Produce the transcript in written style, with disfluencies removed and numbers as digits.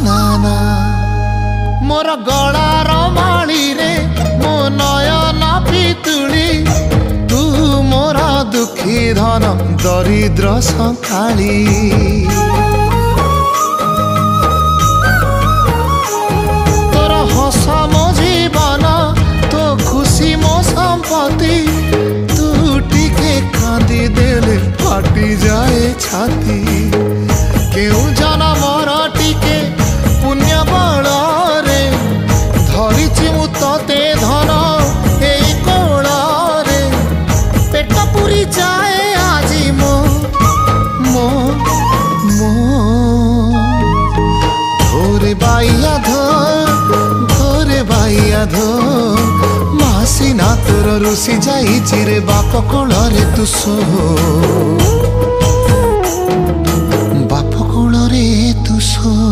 ना मोर गलार माली रे मो नयन पितुली तू मोर दुखी धन दरिद्र संकाली तोर हस मो जीवन तो खुशी मो संपत्ति तू टिके कांदी देले फाटी जाए छाती केउ जनमर टिके पुण्य बल रे धरिछि मु तते धन एई कोल रे पेट पुरी जाए आजी मो मो मो धोरे बाइया धो मासी ना तोर रुसी जाई चिरे बाप कोल रे तू सो।